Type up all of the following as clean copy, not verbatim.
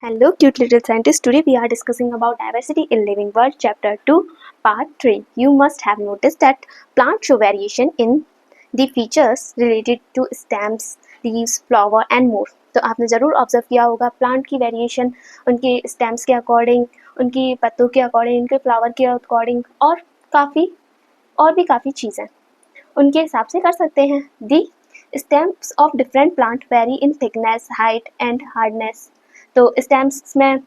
Hello, cute little scientists. Today we are discussing about diversity in living world, chapter 2, part 3. You must have noticed that plants show variation in the features related to stems, leaves, flower and more. तो आपने ज़रूर observe किया होगा plant की variation उनके stems के according, उनकी पत्तों के अकॉर्डिंग, उनके फ्लावर के अकॉर्डिंग और भी काफ़ी चीज़ें उनके हिसाब से कर सकते हैं. The stems of different plant very in thickness, height and hardness. तो स्टेम्स में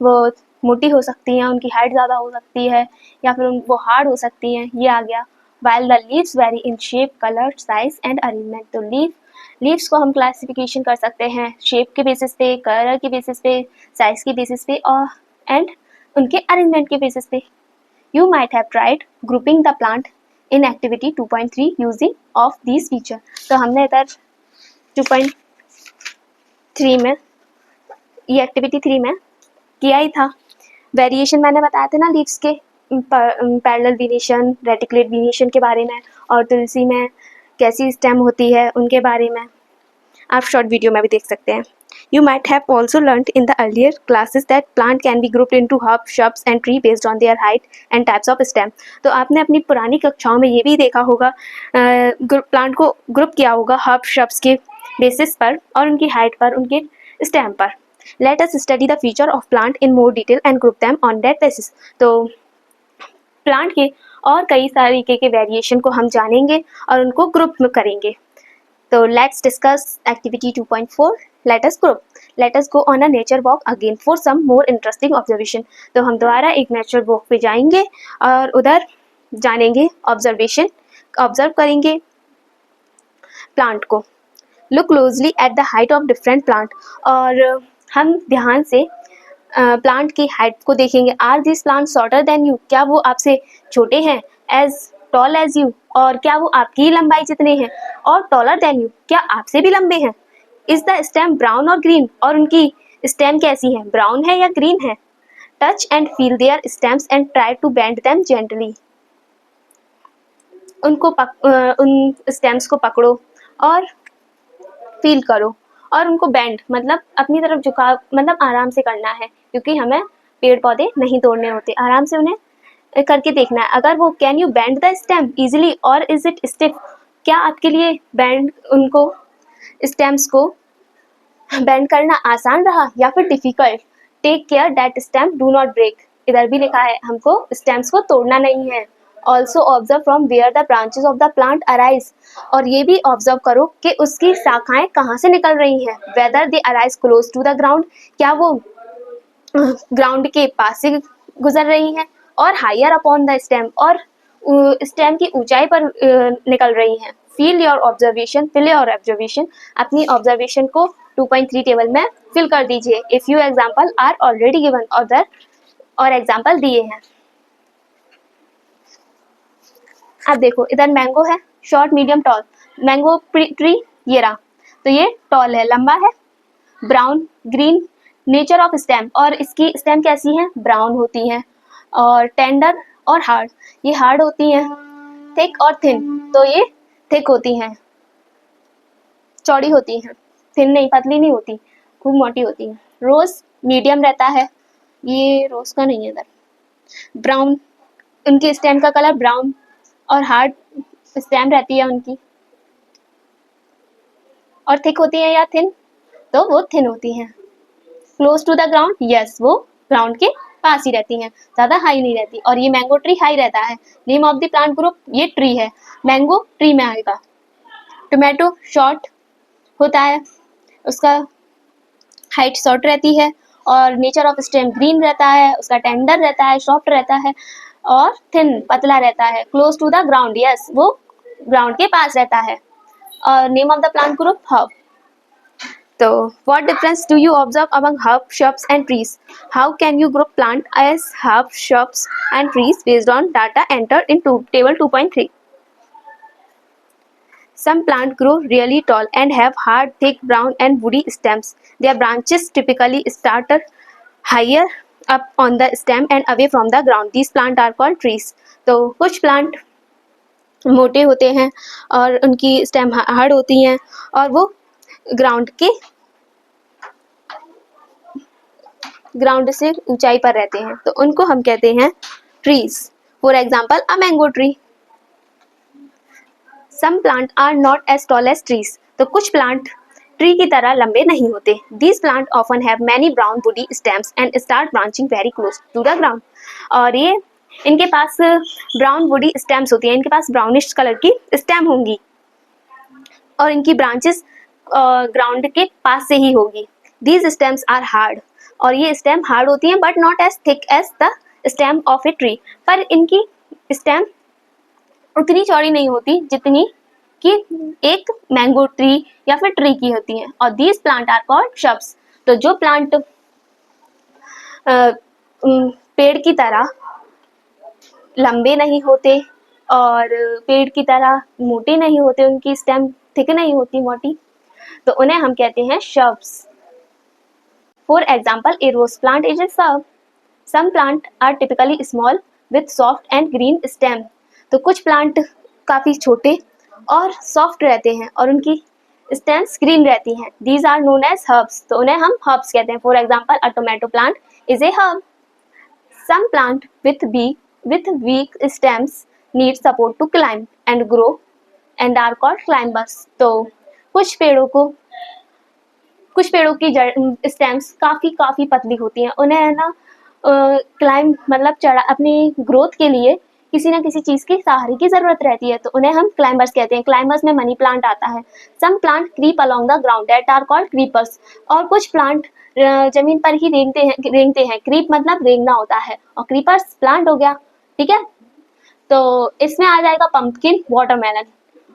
वो मोटी हो सकती हैं, उनकी हाइट ज़्यादा हो सकती है या फिर वो हार्ड हो सकती हैं. ये आ गया. While the leaves very in shape, colour, size and arrangement. तो लीव्स को हम क्लासिफिकेशन कर सकते हैं शेप के बेसिस पे, कलर के बेसिस पे, साइज के बेसिस पे और एंड उनके अरेंजमेंट के बेसिस पे. You might have tried grouping the plant in activity 2.3 using of this feature. तो हमने इधर 2.3 में ये एक्टिविटी 3 में किया ही था. वेरिएशन मैंने बताया था ना लीव्स के, पैरेलल वेरिएशन, रेटिकुलेट वेरिएशन के बारे में, और तुलसी में कैसी स्टेम होती है उनके बारे में आप शॉर्ट वीडियो में भी देख सकते हैं. You might have also learnt in the earlier classes that plant can be grouped into herbs, shrubs and tree based on their height and types of stem. तो आपने अपनी पुरानी कक्षाओं में ये भी देखा होगा, प्लांट को ग्रुप किया होगा हर्ब श्रब्स के बेसिस पर और उनकी हाइट पर, उनके स्टेम पर. Let us study the feature of plant in more detail and group them on that basis. तो प्लांट के और कई तरीके के वेरिएशन को हम जानेंगे और उनको ग्रुप में करेंगे. तो let's discuss activity 2.4. Let us group. Let us go on a nature walk again for some more interesting observation. तो हम दोबारा एक नेचर वॉक पे जाएंगे और उधर जानेंगे ऑब्जर्व करेंगे प्लांट को. Look closely at the height of different plant. और हम ध्यान से प्लांट की हाइट को देखेंगे. Are this plant shorter than you. क्या वो आपसे छोटे हैं? As tall as you. और क्या वो आपकी लंबाई जितने हैं? और टॉलर देन यू. क्या आपसे भी लंबे हैं? इज द स्टेम ब्राउन और ग्रीन. और उनकी स्टेम कैसी है, ब्राउन है या ग्रीन है? Touch and feel their stems and try to bend them gently. उन स्टेम्स को पकड़ो और फील करो और उनको बेंड मतलब अपनी तरफ झुकाव, मतलब आराम से करना है क्योंकि हमें पेड़ पौधे नहीं तोड़ने होते. आराम से उन्हें करके देखना है. अगर वो can you bend the stem easily और इज इट स्टिफ. क्या आपके लिए बेंड उनको स्टेम्स को बेंड करना आसान रहा या फिर difficult? Take care that stem do not break. इधर भी लिखा है हमको स्टेम्स को तोड़ना नहीं है. Also observe from where the branches of the plant arise. और ये भी ऑब्जर्व करो कि उसकी शाखाएं कहाँ से निकल रही हैं. Whether they arise close to the ground. क्या वो ग्राउंड के पास से गुजर रही हैं और हायर अपॉन द स्टेम, और स्टेम की ऊंचाई पर निकल रही हैं. Fill your observation. अपनी ऑब्जर्वेशन को 2.3 टेबल में फिल कर दीजिए. If you example are already given और एग्जाम्पल दिए हैं. अब देखो इधर मैंगो है, short medium tall. Mango tree ये रहा. तो ये टॉल है, लंबा है. Brown, green. Nature of stem. और इसकी स्टेम कैसी है, ब्राउन होती हैं. और टेंडर और हार्ड. ये हार्ड होती हैं. थिक और थिन. तो ये थिक होती हैं, चौड़ी होती हैं. थिन नहीं, पतली नहीं होती, खूब मोटी होती हैं. रोज मीडियम रहता है. ये रोज का नहीं है इधर. ब्राउन, उनकी स्टेम का कलर ब्राउन और हार्ड स्टेम रहती है उनकी. और थिक होती है या थिन? तो वो थिन होती हैं. Close to the ground. Yes, वो ग्राउंड के पास ही रहती हैं, ज़्यादा हाई नहीं रहती. और ये मैंगो ट्री हाई रहता है. Name of the plant group, ये ट्री है, मैंगो ट्री में आएगा. टोमेटो शॉर्ट होता है, उसका हाइट शॉर्ट रहती है. और नेचर ऑफ स्टेम ग्रीन रहता है, उसका टेंडर रहता है, सॉफ्ट रहता है. और थिन पतला रहता है. Close to the ground. Yes, वो ग्राउंड के पास रहता है. और name of the plant group herb. तो what difference do you observe among herb, shrubs and trees? How can you group plant as herb, shrubs and trees based on data entered in table 2.3? Some plants grow really tall and have hard, thick, brown and woody stems. Their branches typically start higher up on the stem and away from the ground. These plants are called trees. तो कुछ plant मोटे होते हैं और उनकी stem hard होती हैं और वो ग्राउंड के ग्राउंड से ऊंचाई पर रहते हैं, तो उनको हम कहते हैं trees. For example a mango tree. Some plant are not as tall as trees, तो कुछ प्लांट ट्री की तरह लंबे नहीं होते। These plant often have many brown woody stems and start branching very close to the ground. और ये इनके पास ब्राउन वुडी स्टेम्स होती हैं, इनके पास ब्राउनिश कलर की स्टेम होंगी और इनकी ब्रांचेस ग्राउंड के पास से ही होगी। दीज स्टेम्स आर हार्ड, और ये स्टेम हार्ड होती हैं but not as thick as the stem of a tree, पर इनकी स्टेम उतनी चौड़ी नहीं होती जितनी कि एक मैंगो ट्री या फिर ट्री की होती हैं। और these plant are called shrubs, तो जो प्लांट पेड़ की तरह लंबे नहीं होते और पेड़ की तरह मोटे नहीं होते, उनकी स्टेम थिक नहीं होती मोटी, तो उन्हें हम कहते हैं shrubs. For example a rose plant is a shrub. Some plant are typically small with soft and green stem, तो कुछ प्लांट काफ़ी छोटे और सॉफ्ट रहते हैं और उनकी स्टेम्स ग्रीन रहती हैं। These are known as herbs, तो उन्हें हम हर्ब्स कहते हैं। For example a tomato plant is a herb. Some plant with weak stems need support to climb and grow and are called climbers, तो कुछ पेड़ों की स्टेम्स काफ़ी पतली होती हैं, उन्हें है ना क्लाइंब मतलब चढ़ा अपनी ग्रोथ के लिए किसी ना किसी चीज़ के सहारे की ज़रूरत रहती है, तो उन्हें हम क्लाइंबर्स कहते हैं। क्लाइंबर्स में मनी प्लांट आता है। Some plant creep along the ground that are called creepers, और कुछ प्लांट जमीन पर ही रेंगते हैं। क्रीप मतलब रेंगना होता है और क्रीपर्स प्लांट हो गया, ठीक है। तो इसमें आ जाएगा pumpkin, watermelon.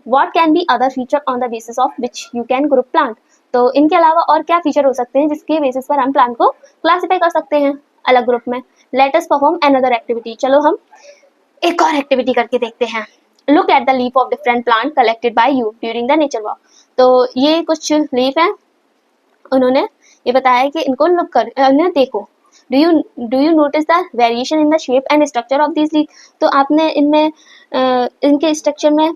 What can be other feature on the basis of which you can group plant, तो इनके अलावा और क्या फीचर हो सकते हैं जिसके बेसिस पर हम प्लांट को क्लासिफाई कर सकते हैं अलग ग्रुप में। Let us perform another activity, चलो हम एक और एक्टिविटी करके देखते हैं। Look at the leaf of different plant collected by you during the nature walk, तो ये कुछ लीफ हैं, उन्होंने ये बताया कि इनको लुक कर इन्हें देखो। Do you notice the variation in the shape and structure of this leaf, तो आपने इनमें इनके स्ट्रक्चर में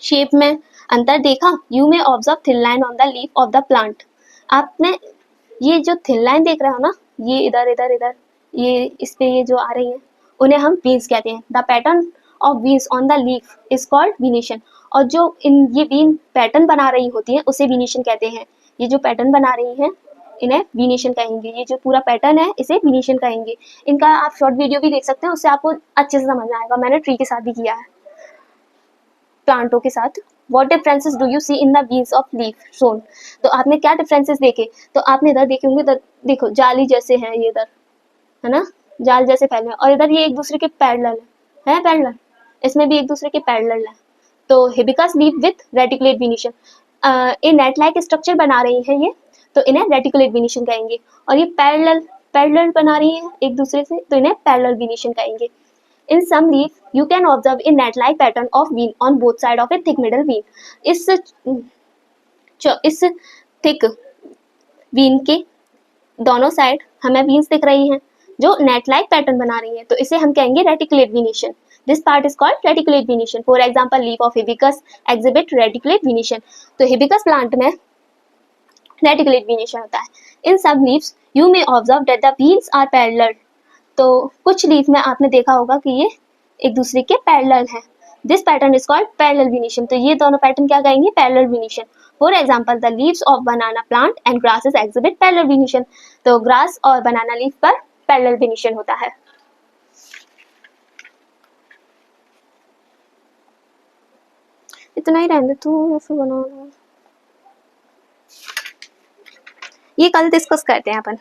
शेप में अंतर देखा। यू में observe thin line on the leaf of the plant, आपने ये जो थिन लाइन देख रहे हो ना, ये इधर इधर इधर ये इस पे ये जो आ रही है, उन्हें हम वीन्स कहते हैं। The pattern of veins on the leaf is called venation, और जो ये वीन पैटर्न बना रही होती है उसे वीनेशन कहते हैं। ये जो पैटर्न बना रही है इन्हें वीनेशन कहेंगे, ये जो पूरा पैटर्न है इसे वीनेशन कहेंगे। इनका आप शॉर्ट वीडियो भी देख सकते हैं, उससे आपको अच्छे से समझ में आएगा। मैंने ट्री के साथ भी किया है, प्लांटों के साथ। What differences do you see in the leaves of leaf shown, तो आपने क्या डिफरेंसेस देखे, तो आपने इधर देखे होंगे, इधर देखो जाली जैसे हैं, ये इधर है ना, जाल जैसे फैले हैं, और इधर ये एक दूसरे के पैरेलल है पैरेलल, इसमें भी एक दूसरे के पैरेलल है। तो hibiscus leaf with reticulate venation, ये नेट लाइक स्ट्रक्चर बना रही है ये, तो इन्हें रेटिकुलेट वेनिशन कहेंगे। और ये पैरेलल बना रही है एक दूसरे से, तो इन्हें पैरेलल वेनिशन कहेंगे। In some leaf, you can observe a net-like pattern of vein on both sides of a thick middle vein. इस थिक वीन के दोनों साइड हमें वीन्स दिख रही हैं जो नेट लाइक पैटर्न बना रही हैं, तो इसे हम कहेंगे reticulate venation. This part is called reticulate venation. For example leaf of hibiscus exhibit reticulate venation, तो हिबिस्कस प्लांट में रेटिकुलेट वेनिशन होता है। इन सब leaves you may observe that the veins are parallel, तो कुछ लीफ में आपने देखा होगा कि ये एक दूसरे के पैरेलल हैं। This pattern is called parallel venation, तो ये दोनों पैटर्न क्या कहेंगे, parallel venation. For example the leaves of banana plant and grasses exhibit parallel venation, तो ग्रास और बनाना लीफ पर पैरेलल वेनिशन होता है। इतना ही रहने दो, फिर बना ये कल डिस्कस करते हैं अपन।